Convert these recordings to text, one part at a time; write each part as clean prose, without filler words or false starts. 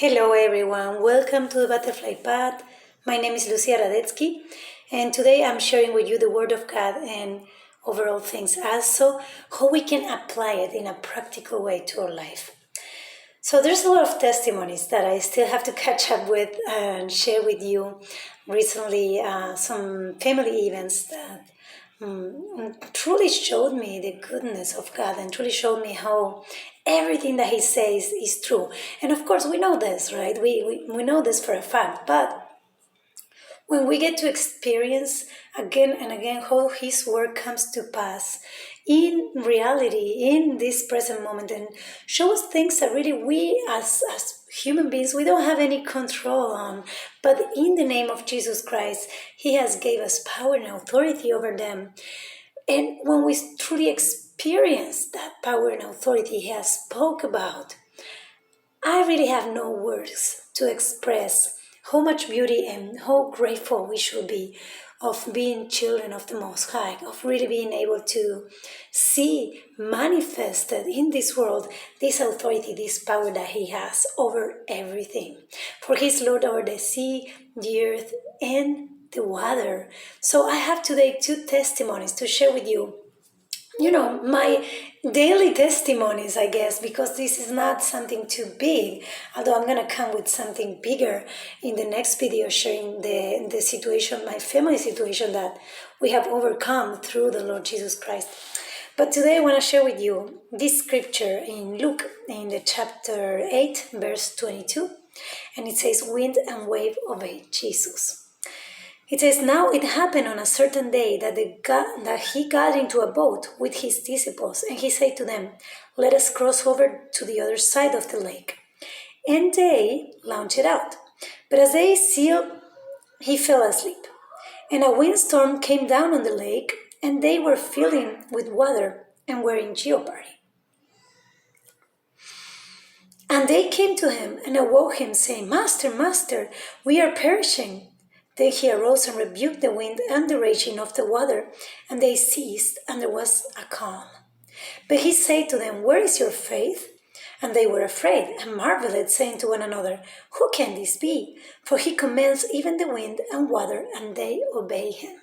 Hello everyone, welcome to the Butterfly Path. My name is Lucia Radetsky, and today I'm sharing with you the Word of God and overall things, also how we can apply it in a practical way to our life. So there's a lot of testimonies that I still have to catch up with and share with you. Recently, some family events that truly showed me the goodness of God and truly showed me how everything that He says is true. And of course, we know this, right? We know this for a fact, but when we get to experience again and again how His word comes to pass in reality, in this present moment, and show us things that really we as human beings, we don't have any control on. But in the name of Jesus Christ, He has gave us power and authority over them. And when we truly experience that power and authority He has spoke about, I really have no words to express how much beauty and how grateful we should be of being children of the Most High, of really being able to see manifested in this world this authority, this power that He has over everything. For He's Lord over the sea, the earth, and the water. So I have today two testimonies to share with you. My daily testimonies, I guess, because this is not something too big, although I'm going to come with something bigger in the next video, sharing the situation, my family situation that we have overcome through the Lord Jesus Christ. But today I want to share with you this scripture in Luke, in the chapter 8, verse 22, and it says, "Wind and wave obeyed Jesus." It says, "Now it happened on a certain day that he got into a boat with his disciples, and he said to them, 'Let us cross over to the other side of the lake.' And they launched out. But as they sailed, he fell asleep. And a windstorm came down on the lake, and they were filling with water and were in jeopardy. And they came to him and awoke him, saying, 'Master, Master, we are perishing.' Then he arose and rebuked the wind and the raging of the water, and they ceased, and there was a calm. But he said to them, 'Where is your faith?' And they were afraid and marveled, saying to one another, 'Who can this be? For he commands even the wind and water, and they obey him.'"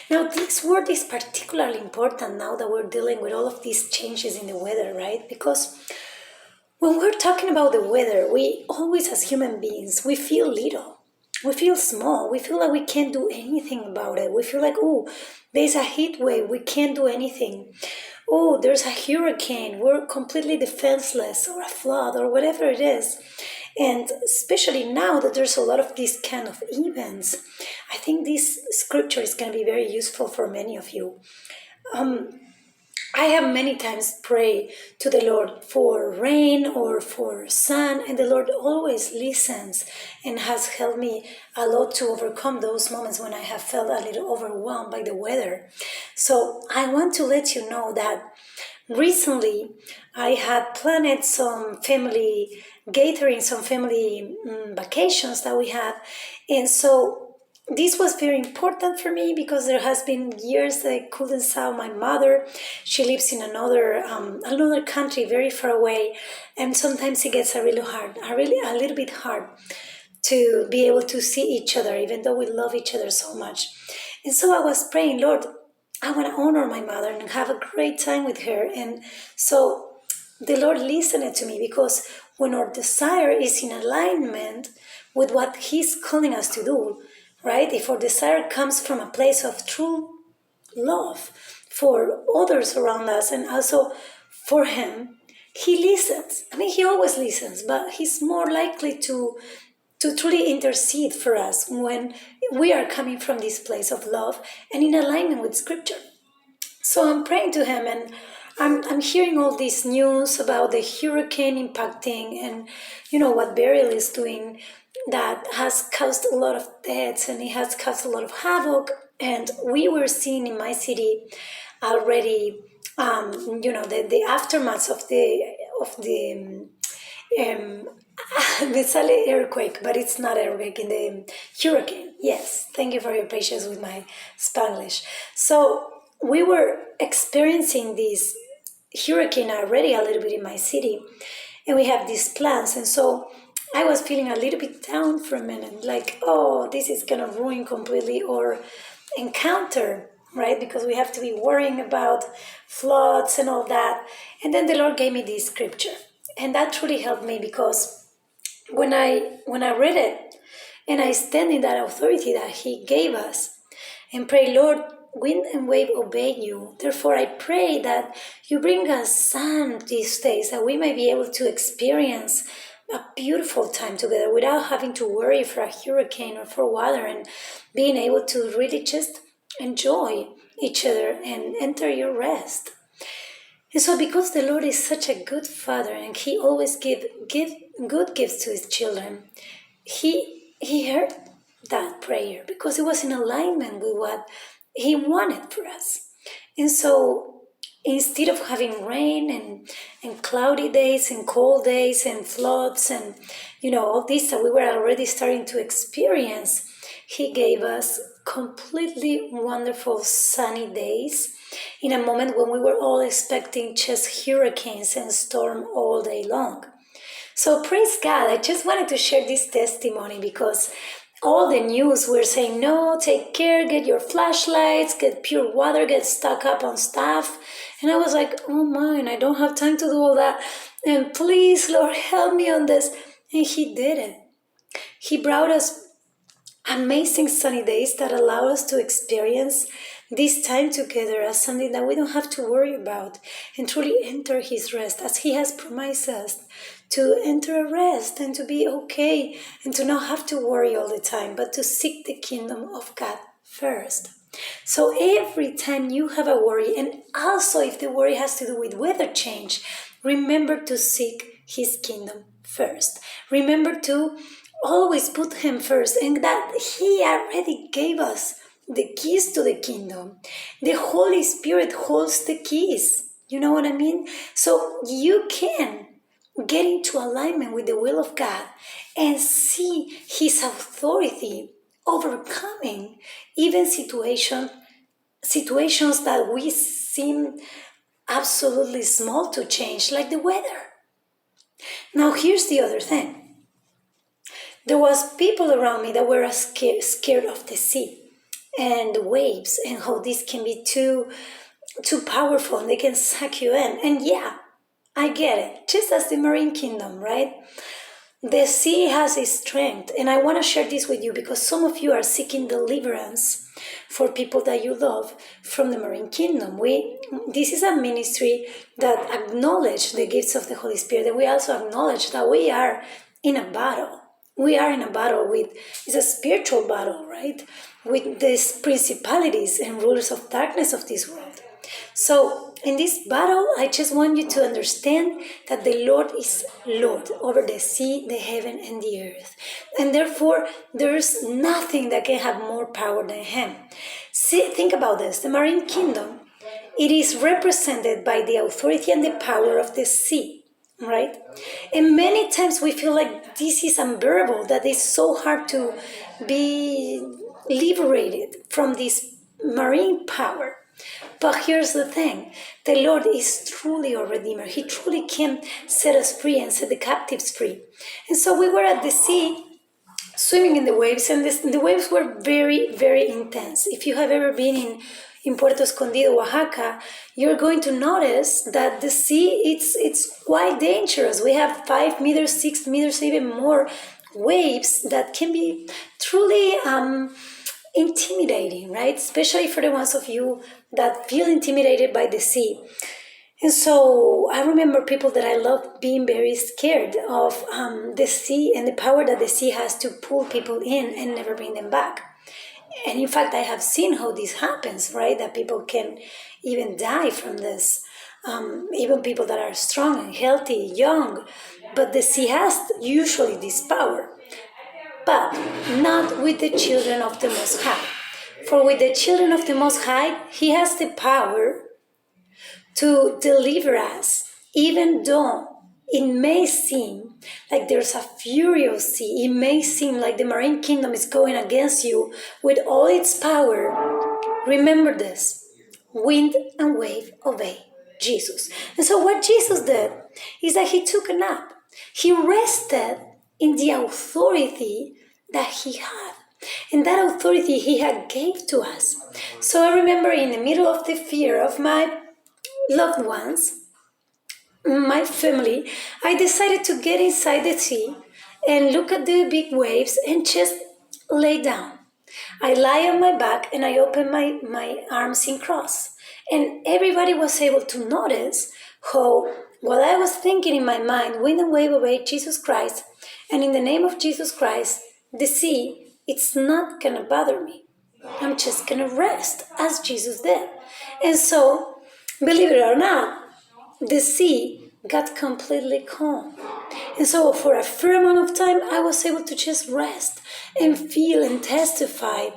Now, this word is particularly important now that we're dealing with all of these changes in the weather, right? Because when we're talking about the weather, we always, as human beings, we feel little. We feel small. We feel like we can't do anything about it. We feel like, oh, there's a heat wave. We can't do anything. Oh, there's a hurricane. We're completely defenseless, or a flood, or whatever it is. And especially now that there's a lot of these kind of events, I think this scripture is going to be very useful for many of you. I have many times prayed to the Lord for rain or for sun, and the Lord always listens and has helped me a lot to overcome those moments when I have felt a little overwhelmed by the weather. So I want to let you know that recently I had planned some family gatherings, some family vacations that we had, and so this was very important for me because there has been years that I couldn't saw my mother. She lives in another country, very far away, and sometimes it gets a little bit hard to be able to see each other, even though we love each other so much. And so I was praying, Lord, I want to honor my mother and have a great time with her. And so the Lord listened to me, because when our desire is in alignment with what He's calling us to do, right? If our desire comes from a place of true love for others around us and also for Him, He listens. I mean, He always listens, but He's more likely to truly intercede for us when we are coming from this place of love and in alignment with Scripture. So I'm praying to Him, and I'm hearing all this news about the hurricane impacting, and what Beryl is doing, that has caused a lot of deaths, and it has caused a lot of havoc. And we were seeing in my city already, the aftermath of the the earthquake, but it's not earthquake, in the hurricane. Yes, thank you for your patience with my Spanish. So we were experiencing this hurricane already a little bit in my city, and we have these plans. And so I was feeling a little bit down for a minute, like, oh, this is gonna ruin completely our encounter, right? Because we have to be worrying about floods and all that. And then the Lord gave me this scripture, and that truly helped me because when I read it, and I stand in that authority that He gave us, and pray, Lord, wind and wave obey you. Therefore, I pray that you bring us sun these days, that we may be able to experience a beautiful time together without having to worry for a hurricane or for water, and being able to really just enjoy each other and enter your rest. And so, because the Lord is such a good Father and He always give good gifts to His children, He heard that prayer because it was in alignment with what He wanted for us. And so, instead of having rain and cloudy days and cold days and floods and all this that we were already starting to experience, He gave us completely wonderful sunny days in a moment when we were all expecting just hurricanes and storm all day long. So praise God. I just wanted to share this testimony because all the news were saying, no, take care, get your flashlights, get pure water, get stocked up on stuff. And I was like, oh man, I don't have time to do all that. And please, Lord, help me on this. And He did it. He brought us amazing sunny days that allow us to experience this time together as something that we don't have to worry about and truly enter His rest as He has promised us to enter a rest and to be okay and to not have to worry all the time, but to seek the kingdom of God first. So every time you have a worry, and also if the worry has to do with weather change, remember to seek His kingdom first. Remember to always put Him first, and that He already gave us the keys to the kingdom. The Holy Spirit holds the keys. You know what I mean? So you can get into alignment with the will of God and see His authority overcoming even situations that we seem absolutely small to change, like the weather. Now here's the other thing. There was people around me that were scared of the sea and the waves and how this can be too powerful and they can suck you in. And yeah, I get it. Just as the marine kingdom, right? The sea has its strength. And I want to share this with you because some of you are seeking deliverance for people that you love from the marine kingdom. This is a ministry that acknowledges the gifts of the Holy Spirit. And we also acknowledge that we are in a battle. We are in a battle it's a spiritual battle, right? With these principalities and rulers of darkness of this world. So in this battle, I just want you to understand that the Lord is Lord over the sea, the heaven, and the earth. And therefore, there's nothing that can have more power than Him. See, think about this. The marine kingdom, it is represented by the authority and the power of the sea. Right? And many times we feel like this is unbearable, that it's so hard to be liberated from this marine power. But here's the thing, the Lord is truly our Redeemer. He truly can set us free and set the captives free. And so we were at the sea, swimming in the waves, and the waves were very, very intense. If you have ever been in Puerto Escondido, Oaxaca, you're going to notice that the sea, it's quite dangerous. We have 5 meters, 6 meters, even more waves that can be truly intimidating, right? Especially for the ones of you that feel intimidated by the sea. And so I remember people that I love being very scared of the sea and the power that the sea has to pull people in and never bring them back. And in fact, I have seen how this happens, right? That people can even die from this. Even people that are strong and healthy, young. But the sea has usually this power. But not with the children of the Most High. For with the children of the Most High, He has the power to deliver us, even though it may seem like there's a furious sea. It may seem like the marine kingdom is going against you with all its power. Remember this: wind and wave obey Jesus. And so what Jesus did is that He took a nap. He rested in the authority that he had. And that authority he had gave to us. So I remember in the middle of the fear of my loved ones, my family, I decided to get inside the sea and look at the big waves and just lay down. I lie on my back and I open my arms in cross. And everybody was able to notice how what I was thinking in my mind, wind and wave away Jesus Christ, and in the name of Jesus Christ, the sea, it's not gonna bother me. I'm just gonna rest as Jesus did. And so, believe it or not, the sea got completely calm. And so for a fair amount of time, I was able to just rest and feel and testify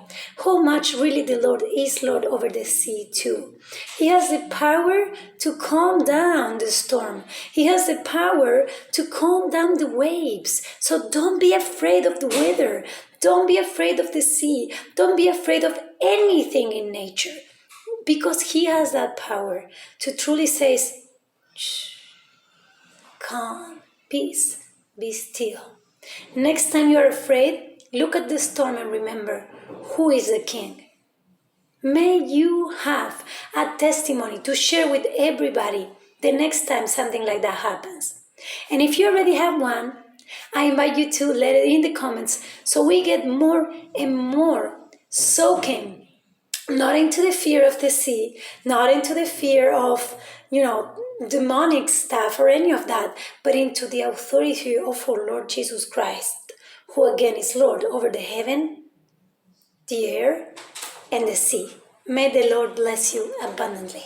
how much really the Lord is Lord over the sea too. He has the power to calm down the storm. He has the power to calm down the waves. So don't be afraid of the weather. Don't be afraid of the sea. Don't be afraid of anything in nature. Because he has that power to truly say, shh, calm, peace, be still. Next time you are afraid, look at the storm and remember who is the king. May you have a testimony to share with everybody the next time something like that happens. And if you already have one, I invite you to let it in the comments so we get more and more soaking, not into the fear of the sea, not into the fear of, demonic stuff or any of that, but into the authority of our Lord Jesus Christ, who again is Lord over the heaven, the air, and the sea. May the Lord bless you abundantly.